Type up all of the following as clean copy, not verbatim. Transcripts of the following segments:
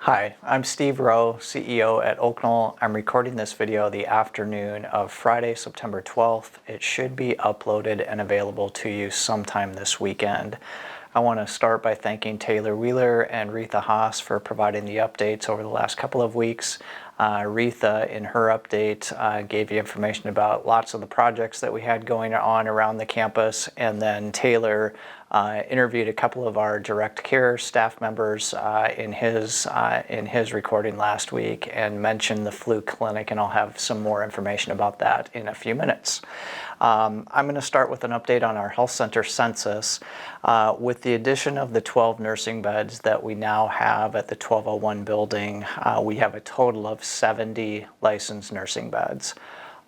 Hi, I'm Steve Rowe, CEO at Oaknoll. I'm recording this video the afternoon of Friday, September 12th. It should be uploaded and available to you sometime this weekend. I want to start by thanking Taylor Wheeler and Retha Haas for providing the updates over the last couple of weeks. Retha, in her update, gave you information about lots of the projects that we had going on around the campus, and then Taylor interviewed a couple of our direct care staff members in his recording last week and mentioned the flu clinic, and I'll have some more information about that in a few minutes. I'm going to start with an update on our health center census. With the addition of the 12 nursing beds that we now have at the 1201 building, we have a total of 70 licensed nursing beds.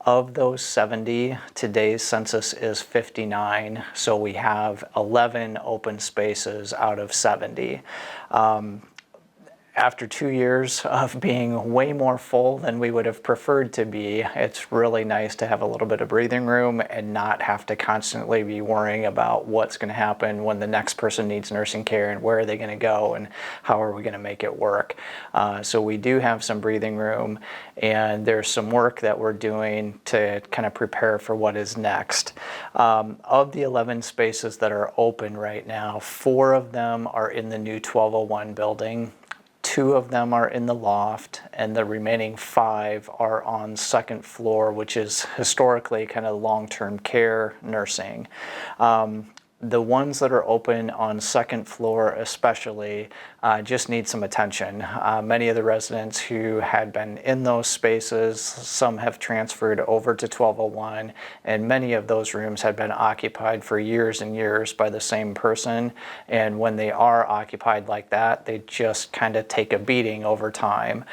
Of those 70, today's census is 59, so we have 11 open spaces out of 70. After 2 years of being way more full than we would have preferred to be, it's really nice to have a little bit of breathing room and not have to constantly be worrying about what's going to happen when the next person needs nursing care and where are they going to go and how are we going to make it work. So we do have some breathing room, and there's some work that we're doing to kind of prepare for what is next. Of the 11 spaces that are open right now, 4 of them are in the new 1201 building. 2 of them are in the loft, and the remaining 5 are on second floor, which is historically kind of long-term care nursing. The ones that are open on second floor especially just need some attention. Many of the residents who had been in those spaces, some have transferred over to 1201, and many of those rooms had been occupied for years and years by the same person. And when they are occupied like that, they just kind of take a beating over time.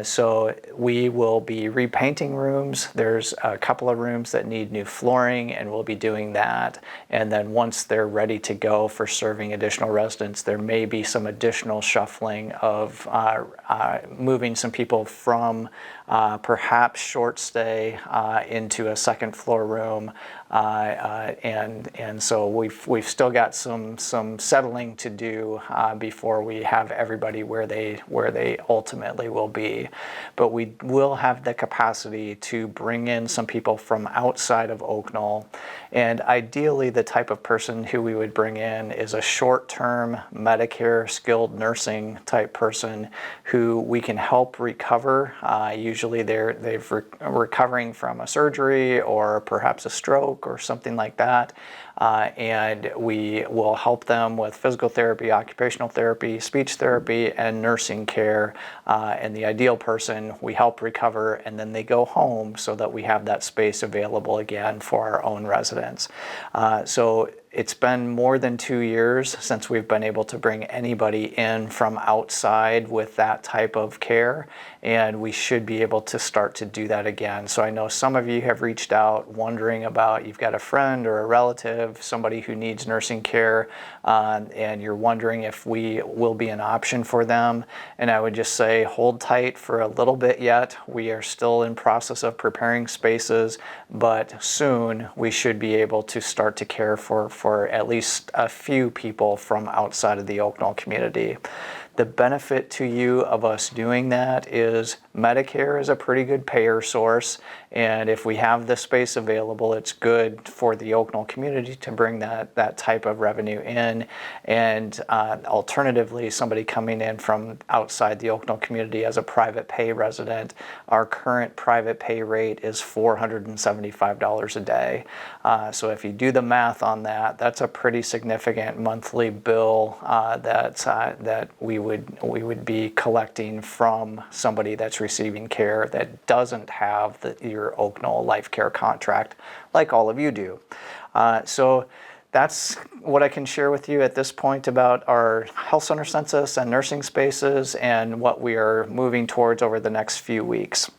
So we will be repainting rooms. There's a couple of rooms that need new flooring, and we'll be doing that. And then once they're ready to go for serving additional residents, there may be some additional shuffling of moving some people from perhaps short stay into a second floor room, and so we've still got some settling to do before we have everybody where they ultimately will be. But we will have the capacity to bring in some people from outside of Oaknoll, and ideally the type of person who we would bring in is a short-term Medicare skilled nursing type person who we can help recover. Usually they're recovering from a surgery or perhaps a stroke or something like that. And we will help them with physical therapy, occupational therapy, speech therapy, and nursing care. And the ideal person we help recover, and then they go home so that we have that space available again for our own residents. So it's been more than 2 years since we've been able to bring anybody in from outside with that type of care, and we should be able to start to do that again. So I know some of you have reached out wondering about, you've got a friend or a relative, somebody who needs nursing care, and you're wondering if we will be an option for them. And I would just say hold tight for a little bit yet. We are still in process of preparing spaces, but soon we should be able to start to care for at least a few people from outside of the Oaknoll community. The benefit to you of us doing that is Medicare is a pretty good payer source, and if we have the space available, it's good for the Oaknoll community to bring that type of revenue in. And alternatively, somebody coming in from outside the Oaknoll community as a private pay resident, our current private pay rate is $475 a day. So if you do the math on that, that's a pretty significant monthly bill that we would be collecting from somebody that's receiving care that doesn't have your Oaknoll Life Care contract like all of you do. So that's what I can share with you at this point about our health center census and nursing spaces and what we are moving towards over the next few weeks.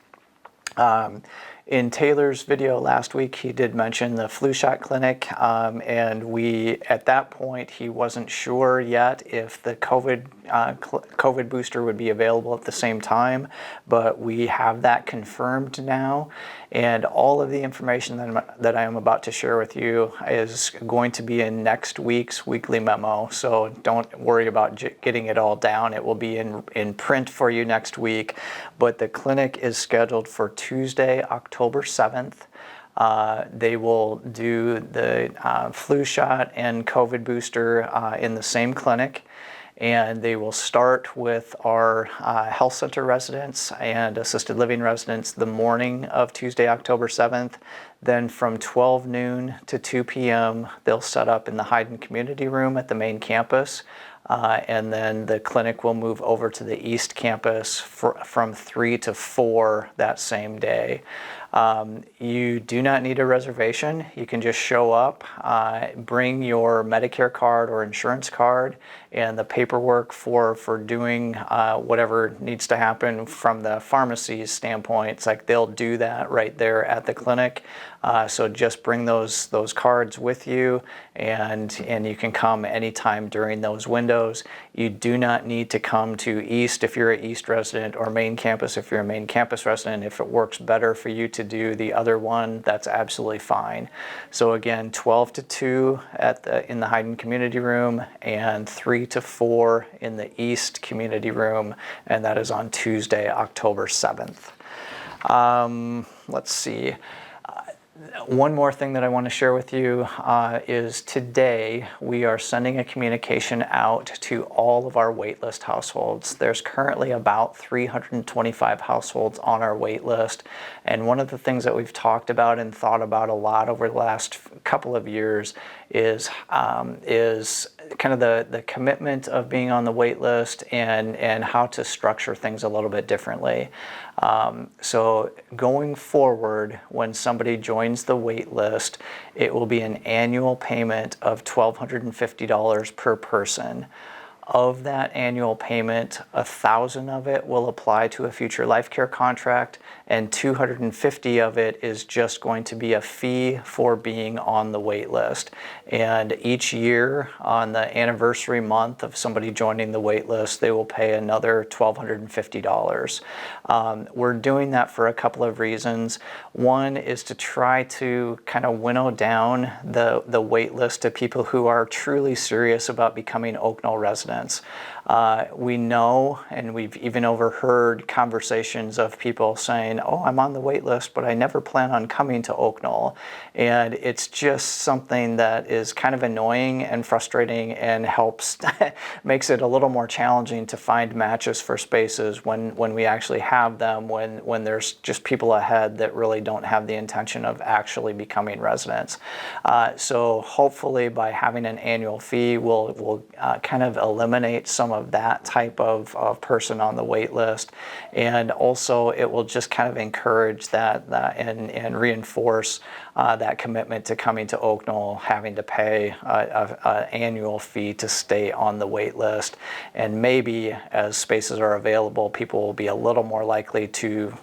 In Taylor's video last week, he did mention the flu shot clinic, and at that point, he wasn't sure yet if the COVID booster would be available at the same time, but we have that confirmed now. And all of the information that I am about to share with you is going to be in next week's weekly memo. So don't worry about getting it all down. It will be in print for you next week. But the clinic is scheduled for Tuesday, October 7th. They will do the flu shot and COVID booster in the same clinic. And they will start with our health center residents and assisted living residents the morning of Tuesday, October 7th. Then from 12 noon to 2 p.m., they'll set up in the Hayden Community Room at the main campus. And then the clinic will move over to the East Campus from 3 to 4 that same day. You do not need a reservation. You can just show up, bring your Medicare card or insurance card, and the paperwork for doing whatever needs to happen from the pharmacy's standpoint. It's like they'll do that right there at the clinic. So just bring those cards with you, and you can come anytime during those windows. You do not need to come to East if you're an East resident, or main campus if you're a main campus resident. If it works better for you to do the other one, that's absolutely fine. So again, 12 to 2 in the Hayden Community Room, and 3 to 4 in the East Community Room, and that is on Tuesday, October 7th. Let's see. One more thing that I want to share with you is today we are sending a communication out to all of our waitlist households. There's currently about 325 households on our waitlist, and one of the things that we've talked about and thought about a lot over the last couple of years is kind of the commitment of being on the wait list and how to structure things a little bit differently. So going forward, when somebody joins the wait list, it will be an annual payment of $1,250 per person. Of that annual payment, $1,000 of it will apply to a future life care contract, and $250 of it is just going to be a fee for being on the wait list. And each year, on the anniversary month of somebody joining the wait list, they will pay another $1,250. We're doing that for a couple of reasons. One is to try to kind of winnow down the wait list to people who are truly serious about becoming Oaknoll residents. We know, and we've even overheard conversations of people saying, oh, I'm on the wait list, but I never plan on coming to Oaknoll. And it's just something that is kind of annoying and frustrating, and makes it a little more challenging to find matches for spaces when we actually have them, when there's just people ahead that really don't have the intention of actually becoming residents. So hopefully by having an annual fee, we'll kind of eliminate some of that type of person on the wait list, and also it will just kind of encourage that and reinforce that commitment to coming to Oaknoll, having to pay an annual fee to stay on the wait list. And maybe as spaces are available, people will be a little more likely to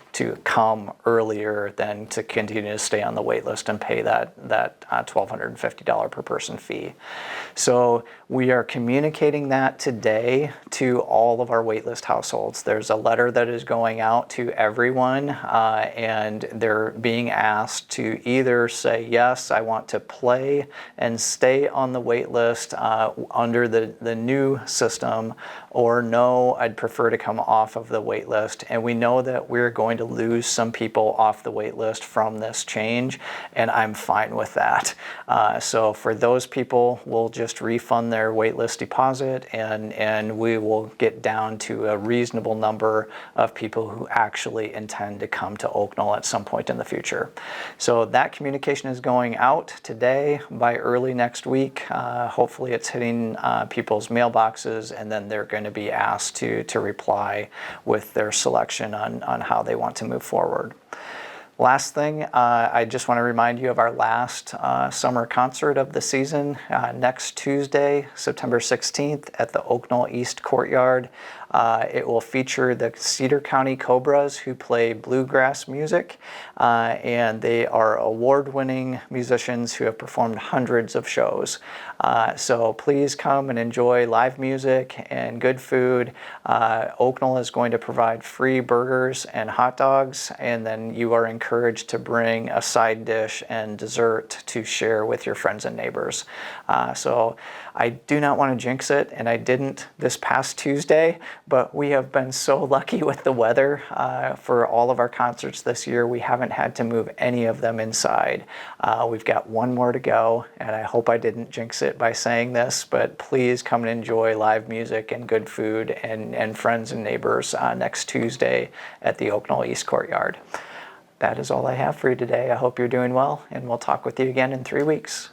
come earlier than to continue to stay on the wait list and pay that $1,250 per person fee. So we are communicating that today to all of our waitlist households. There's a letter that is going out to everyone, and they're being asked to either say, yes, I want to play and stay on the wait list under the new system, or no, I'd prefer to come off of the wait list. And we know that we're going to lose some people off the wait list from this change, and I'm fine with that. So for those people, we'll just refund their wait list deposit, and we will get down to a reasonable number of people who actually intend to come to Oaknoll at some point in the future. So that communication is going out today. By early next week, hopefully it's hitting people's mailboxes, and then they're going to be asked to reply with their selection on how they want to move forward. Last thing, I just want to remind you of our last summer concert of the season next Tuesday, September 16th at the Oaknoll East Courtyard. It will feature the Cedar County Cobras, who play bluegrass music, and they are award-winning musicians who have performed hundreds of shows. So please come and enjoy live music and good food. Oaknoll is going to provide free burgers and hot dogs, and then you are encouraged to bring a side dish and dessert to share with your friends and neighbors. So I do not want to jinx it, and I didn't this past Tuesday, but we have been so lucky with the weather for all of our concerts this year. We haven't had to move any of them inside. We've got one more to go, and I hope I didn't jinx it by saying this, but please come and enjoy live music and good food and friends and neighbors next Tuesday at the Oaknoll East Courtyard. That is all I have for you today. I hope you're doing well, and we'll talk with you again in 3 weeks.